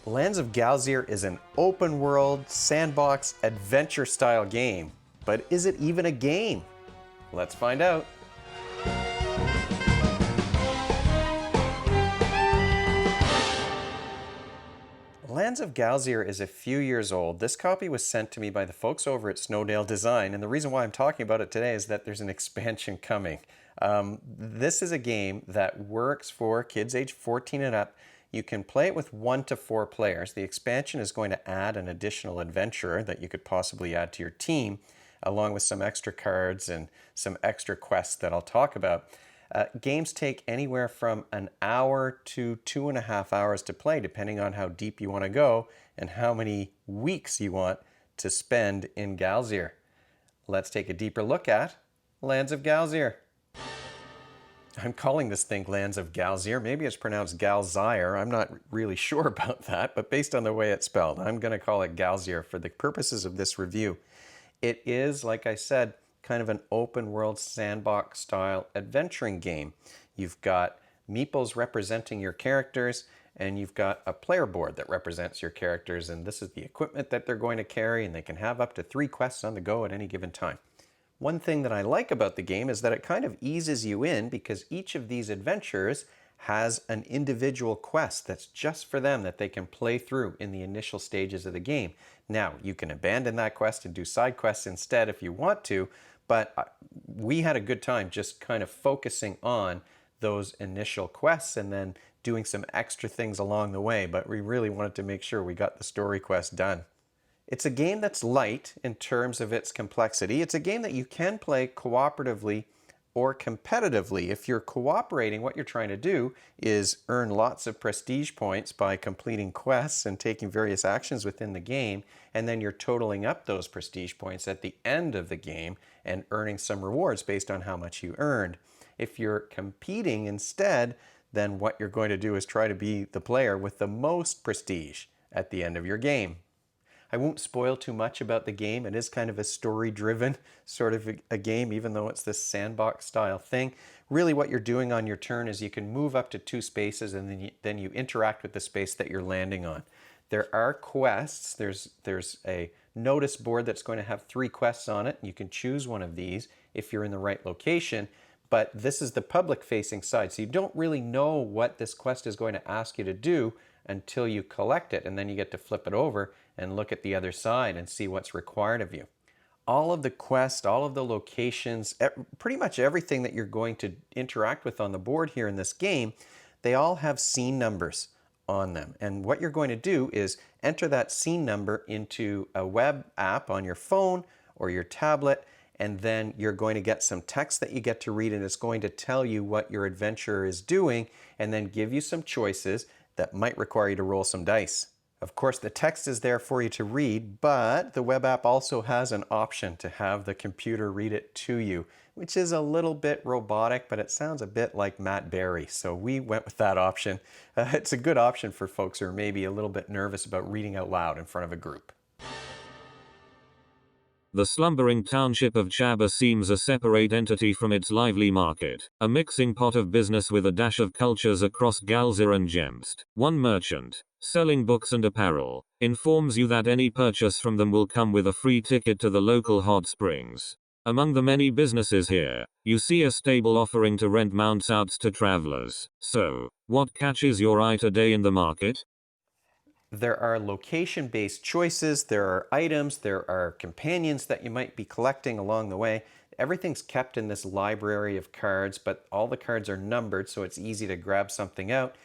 Lands of Galzyr is an open-world, sandbox, adventure-style game. But is it even a game? Let's find out. Lands of Galzyr is a few years old. This copy was sent to me by the folks over at Snowdale Design, and the reason why I'm talking about it today is that there's an expansion coming. This is a game that works for kids age 14 and up. You can play it with 1 to 4 players. The expansion is going to add an additional adventurer that you could possibly add to your team, along with some extra cards and some extra quests that I'll talk about. Games take anywhere from an hour to 2.5 hours to play, depending on how deep you want to go and how many weeks you want to spend in Galzyr. Let's take a deeper look at Lands of Galzyr. I'm calling this thing Lands of Galzyr. Maybe it's pronounced Galzyr. I'm not really sure about that, but based on the way it's spelled, I'm going to call it Galzyr for the purposes of this review. It is, like I said, kind of an open world sandbox style adventuring game. You've got meeples representing your characters, and you've got a player board that represents your characters, and this is the equipment that they're going to carry, and they can have up to 3 quests on the go at any given time. One thing that I like about the game is that it kind of eases you in because each of these adventurers has an individual quest that's just for them that they can play through in the initial stages of the game. Now, you can abandon that quest and do side quests instead if you want to, but we had a good time just kind of focusing on those initial quests and then doing some extra things along the way, but we really wanted to make sure we got the story quest done. It's a game that's light in terms of its complexity. It's a game that you can play cooperatively or competitively. If you're cooperating, what you're trying to do is earn lots of prestige points by completing quests and taking various actions within the game, and then you're totaling up those prestige points at the end of the game and earning some rewards based on how much you earned. If you're competing instead, then what you're going to do is try to be the player with the most prestige at the end of your game. I won't spoil too much about the game. It is kind of a story-driven sort of a game, even though it's this sandbox style thing. Really what you're doing on your turn is you can move up to 2 spaces and then you interact with the space that you're landing on. There are quests. There's a notice board that's going to have 3 quests on it. You can choose one of these if you're in the right location, but this is the public-facing side, so you don't really know what this quest is going to ask you to do until you collect it, and then you get to flip it over and look at the other side and see what's required of you. All of the quests, all of the locations, pretty much everything that you're going to interact with on the board here in this game, they all have scene numbers on them. And what you're going to do is enter that scene number into a web app on your phone or your tablet, and then you're going to get some text that you get to read, and it's going to tell you what your adventurer is doing and then give you some choices that might require you to roll some dice. Of course, the text is there for you to read, but the web app also has an option to have the computer read it to you, which is a little bit robotic, but it sounds a bit like Matt Berry, so we went with that option. It's a good option for folks who are maybe a little bit nervous about reading out loud in front of a group. The slumbering township of Chaba seems a separate entity from its lively market, a mixing pot of business with a dash of cultures across Galzyr and Gemst. One merchant, selling books and apparel, informs you that any purchase from them will come with a free ticket to the local hot springs. Among the many businesses here, you see a stable offering to rent mounts out to travelers. So, what catches your eye today in the market? There are location-based choices, there are items, there are companions that you might be collecting along the way. Everything's kept in this library of cards, but all the cards are numbered, so it's easy to grab something out.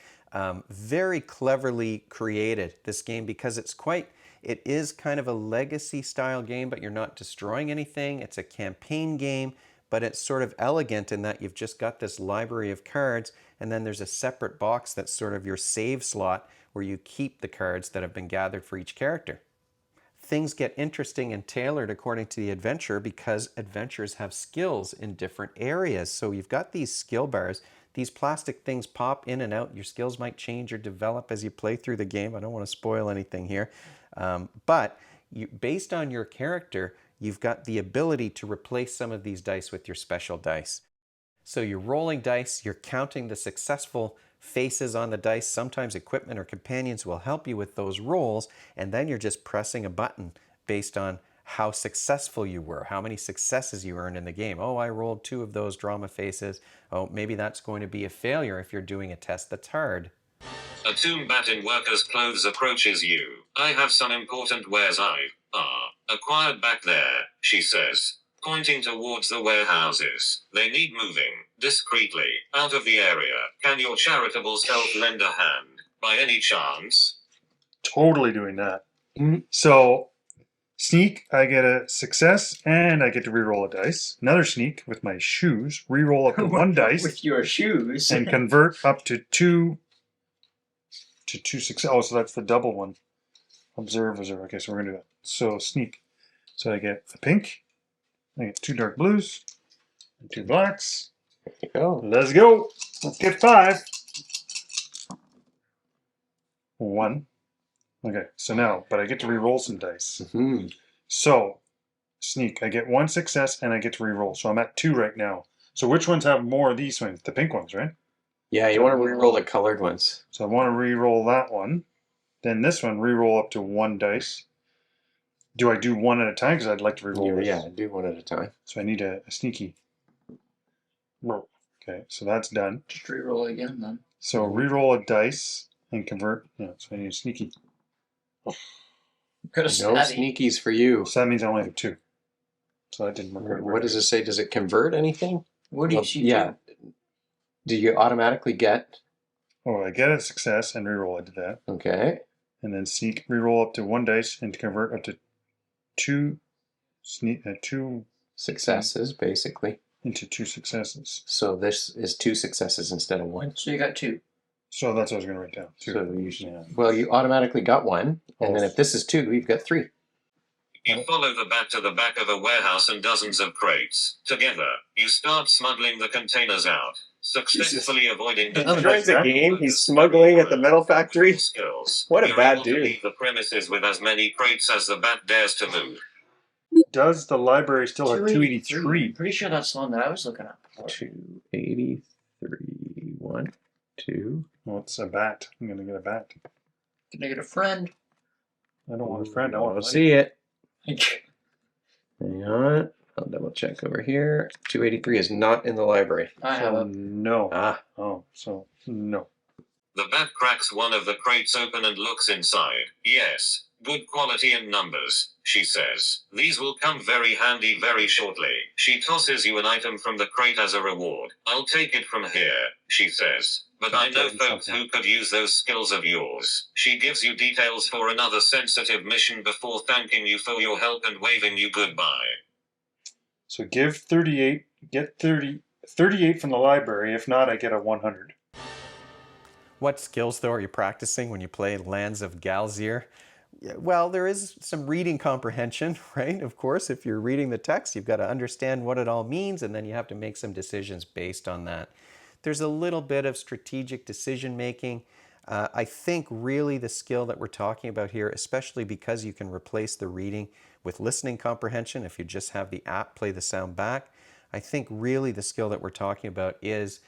Very cleverly created, this game, because it is kind of a legacy style game, but you're not destroying anything. It's a campaign game, but it's sort of elegant in that you've just got this library of cards, and then there's a separate box that's sort of your save slot where you keep the cards that have been gathered for each character. Things get interesting and tailored according to the adventure because adventurers have skills in different areas. So you've got these skill bars. These plastic things pop in and out. Your skills might change or develop as you play through the game. I don't want to spoil anything here. But based on your character, you've got the ability to replace some of these dice with your special dice. So you're rolling dice, you're counting the successful faces on the dice. Sometimes equipment or companions will help you with those rolls, and then you're just pressing a button based on how successful you were, how many successes you earned in the game. Oh, I rolled 2 of those drama faces. Oh, maybe that's going to be a failure if you're doing a test that's hard. A tomb bat in worker's clothes approaches you. I have some important wares I acquired back there, she says, pointing towards the warehouses. They need moving, discreetly, out of the area. Can your charitable self lend a hand, by any chance? Totally doing that. So, sneak, I get a success, and I get to reroll a dice. Another sneak with my shoes, reroll up to one dice, With your shoes. and convert up to two success. Oh, so that's the double one. Observe. Okay, so we're gonna do that. So sneak. So I get a pink. I get 2 dark blues and 2 blacks. There you go. Let's go. Let's get 5. 1. Okay, so now, but I get to re-roll some dice. Mm-hmm. So, sneak, I get 1 success and I get to re-roll. So I'm at 2 right now. So which ones have more of these ones? The pink ones, right? Yeah, you want to re-roll the colored ones. So I want to re-roll that one. Then this one, re-roll up to 1 dice. Do I do 1 at a time? Because I'd like to re-roll this. Yeah, do 1 at a time. So I need a sneaky. Roll. Okay, so that's done. Just re-roll again then. So re-roll a dice and convert. Yeah, so I need a sneaky. Could have No sneakies for you. So that means I only have 2. So that didn't work out. What does it say? Does it convert anything? What do you see? Yeah. Do you automatically get? Oh, I get a success and re-roll. I did that. Okay. And then sneak, re-roll up to 1 dice and convert up to 2 Successes, basically. into 2 successes. So this is 2 successes instead of 1. So you got 2. So that's what I was going to write down. 2. So you Yeah. well, you automatically got 1, and then if this is 2, you've got 3. You follow the bat to the back of a warehouse and dozens of crates. Together, you start smuggling the containers out, successfully avoiding He the joins the game. He's smuggling at the metal factory. skills. What a You're bad able to dude. leave the premises with as many crates as the bat dares to move. Does the library still have 283? Pretty sure that's the one that I was looking at. 283. 1, 2. Well, it's a bat. I'm going to get a bat. Can I get a friend? I don't want a friend. I want a Let's buddy. see it. Hang on. I'll double check over here. 283 is not in the library. I have So a. no. Ah. Oh, so no. The bat cracks one of the crates open and looks inside. Yes, good quality and numbers, she says. These will come very handy very shortly. She tosses you an item from the crate as a reward. I'll take it from here, she says. But I know folks who could use those skills of yours. She gives you details for another sensitive mission before thanking you for your help and waving you goodbye. So give 38, get 38 from the library. If not, I get a 100. What skills, though, are you practicing when you play Lands of Galzyr? Well, there is some reading comprehension, right? Of course, if you're reading the text, you've got to understand what it all means, and then you have to make some decisions based on that. There's a little bit of strategic decision making. I think really the skill that we're talking about here, especially because you can replace the reading with listening comprehension if you just have the app play the sound back, I think really the skill that we're talking about is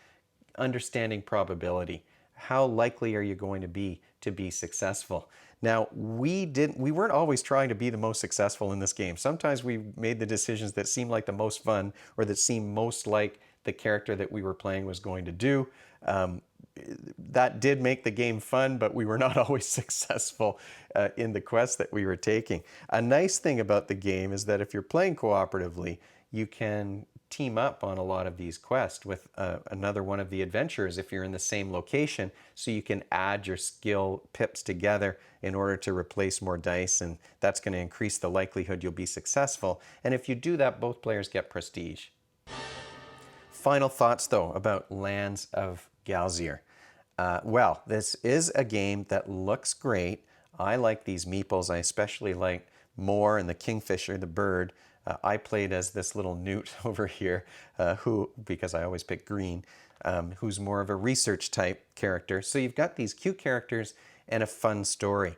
understanding probability. How likely are you going to be successful? Now, we weren't always trying to be the most successful in this game. Sometimes we made the decisions that seemed like the most fun or that seemed most like the character that we were playing was going to do. That did make the game fun, but we were not always successful in the quests that we were taking. A nice thing about the game is that if you're playing cooperatively, you can team up on a lot of these quests with another one of the adventurers if you're in the same location, so you can add your skill pips together in order to replace more dice, and that's going to increase the likelihood you'll be successful. And if you do that, both players get prestige. Final thoughts, though, about Lands of Galzyr. Well, this is a game that looks great. I like these meeples. I especially like Moore and the Kingfisher, the bird. I played as this little newt over here, who, because I always pick green, who's more of a research type character. So you've got these cute characters and a fun story.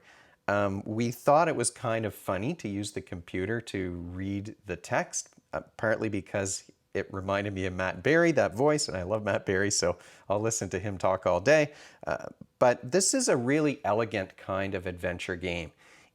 We thought it was kind of funny to use the computer to read the text, partly because It reminded me of Matt Berry, that voice, and I love Matt Berry, so I'll listen to him talk all day. But this is a really elegant kind of adventure game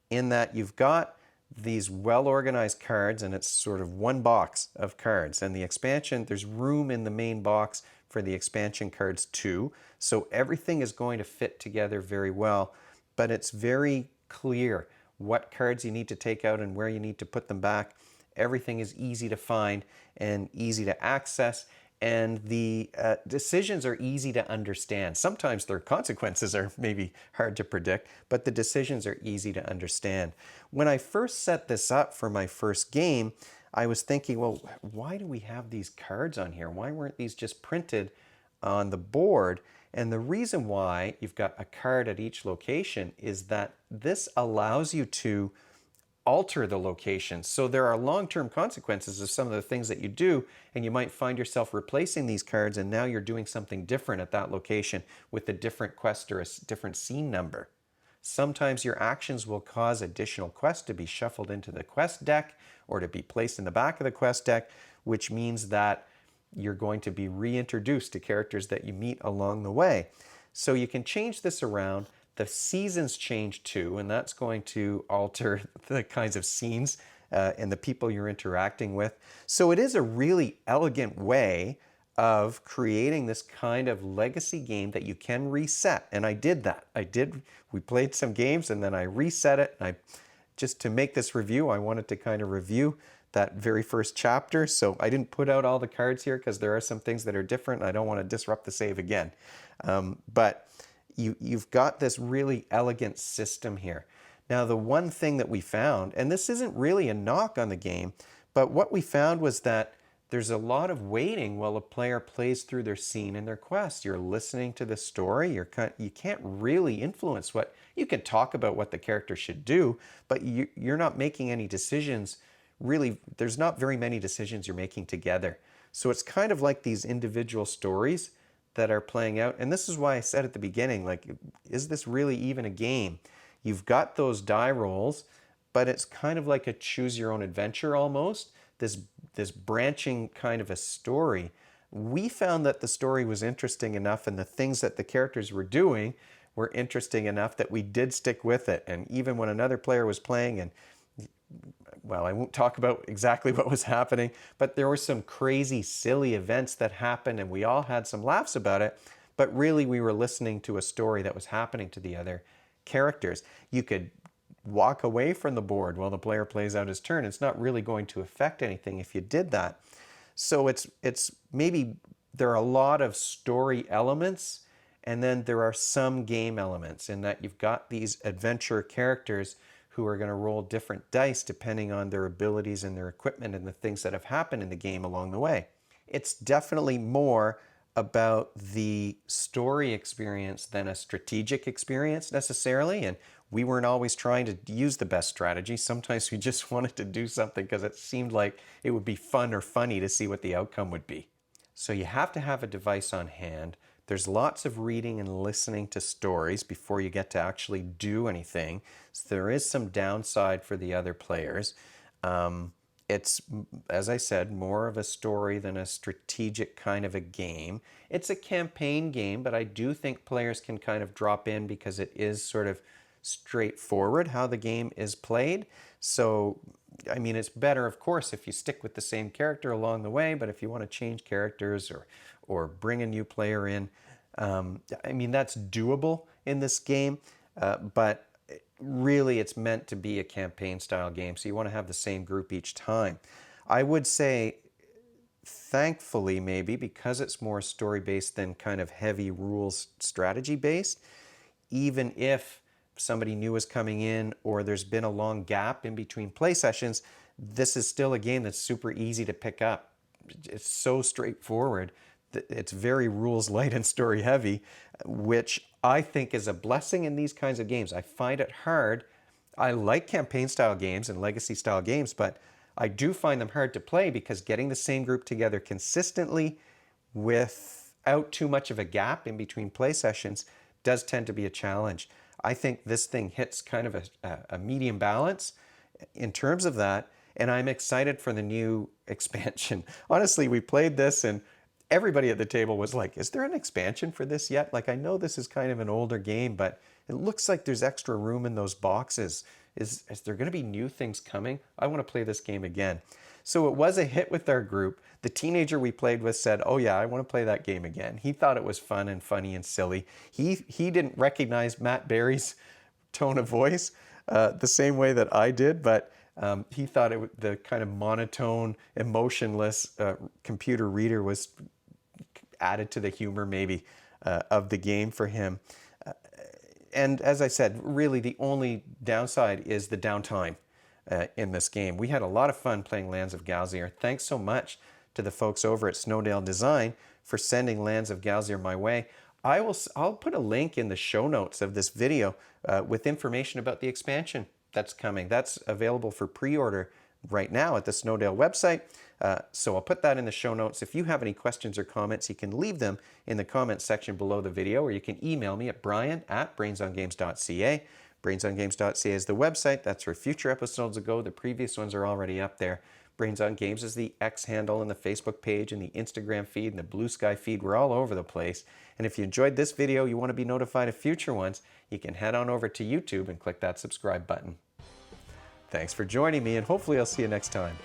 in that you've got these well-organized cards, and it's sort of one box of cards. And the expansion, there's room in the main box for the expansion cards too. So everything is going to fit together very well, but it's very clear what cards you need to take out and where you need to put them back. Everything is easy to find and easy to access, and the decisions are easy to understand. Sometimes their consequences are maybe hard to predict, but the decisions are easy to understand. When I first set this up for my first game, I was thinking, well, why do we have these cards on here? Why weren't these just printed on the board? And the reason why you've got a card at each location is that this allows you to alter the location. So there are long-term consequences of some of the things that you do, and you might find yourself replacing these cards, and now you're doing something different at that location with a different quest or a different scene number. Sometimes your actions will cause additional quests to be shuffled into the quest deck or to be placed in the back of the quest deck, which means that you're going to be reintroduced to characters that you meet along the way. So you can change this around. The seasons change too, and that's going to alter the kinds of scenes and the people you're interacting with. So it is a really elegant way of creating this kind of legacy game that you can reset. And I did that. We played some games and then I reset it. And just to make this review, I wanted to kind of review that very first chapter. So I didn't put out all the cards here because there are some things that are different. And I don't want to disrupt the save again. But you've got this really elegant system here. Now, the one thing that we found, and this isn't really a knock on the game, but what we found was that there's a lot of waiting while a player plays through their scene and their quest. You're listening to the story. You can't really influence what, you can talk about what the character should do, but you're not making any decisions. Really, there's not very many decisions you're making together. So it's kind of like these individual stories that are playing out. And this is why I said at the beginning, like, is this really even a game? You've got those die rolls, but it's kind of like a choose your own adventure almost, this branching kind of a story. We found that the story was interesting enough and the things that the characters were doing were interesting enough that we did stick with it. And even when another player was playing, and well, I won't talk about exactly what was happening, but there were some crazy, silly events that happened and we all had some laughs about it, but really we were listening to a story that was happening to the other characters. You could walk away from the board while the player plays out his turn. It's not really going to affect anything if you did that. So it's maybe there are a lot of story elements, and then there are some game elements in that you've got these adventure characters who are going to roll different dice depending on their abilities and their equipment and the things that have happened in the game along the way. It's definitely more about the story experience than a strategic experience necessarily, and we weren't always trying to use the best strategy. Sometimes we just wanted to do something because it seemed like it would be fun or funny to see what the outcome would be. So you have to have a device on hand. There's lots of reading and listening to stories before you get to actually do anything. So there is some downside for the other players. It's, as I said, more of a story than a strategic kind of a game. It's a campaign game, but I do think players can kind of drop in because it is sort of straightforward how the game is played. So, I mean, it's better, of course, if you stick with the same character along the way, but if you want to change characters or bring a new player in, I mean, that's doable in this game, but really it's meant to be a campaign style game, so you want to have the same group each time. I would say, thankfully, maybe because it's more story based than kind of heavy rules strategy based, even if somebody new is coming in or there's been a long gap in between play sessions, this is still a game that's super easy to pick up. It's so straightforward. It's very rules light and story heavy, which I think is a blessing in these kinds of games. I find it hard. I like campaign style games and legacy style games, but I do find them hard to play because getting the same group together consistently without too much of a gap in between play sessions does tend to be a challenge. I think this thing hits kind of a medium balance in terms of that, and I'm excited for the new expansion. Honestly, we played this and everybody at the table was like, is there an expansion for this yet? Like, I know this is kind of an older game, but it looks like there's extra room in those boxes. Is there going to be new things coming? I want to play this game again. So it was a hit with our group. The teenager we played with said, oh yeah, I want to play that game again. He thought it was fun and funny and silly. He didn't recognize Matt Berry's tone of voice the same way that I did, but he thought the kind of monotone, emotionless computer reader was added to the humor maybe of the game for him. And as I said, really the only downside is the downtime in this game. We had a lot of fun playing Lands of Galzyr. Thanks so much to the folks over at Snowdale Design for sending Lands of Galzyr my way. I'll put a link in the show notes of this video with information about the expansion that's coming. That's available for pre-order right now at the Snowdale website. So I'll put that in the show notes. If you have any questions or comments, you can leave them in the comments section below the video, or you can email me at brian@brainsongames.ca. Brainsongames.ca is the website. That's where future episodes will go. The previous ones are already up there. Brains on Games is the X handle and the Facebook page and the Instagram feed and the Blue Sky feed. We're all over the place. And if you enjoyed this video, you want to be notified of future ones, you can head on over to YouTube and click that subscribe button. Thanks for joining me, and hopefully I'll see you next time.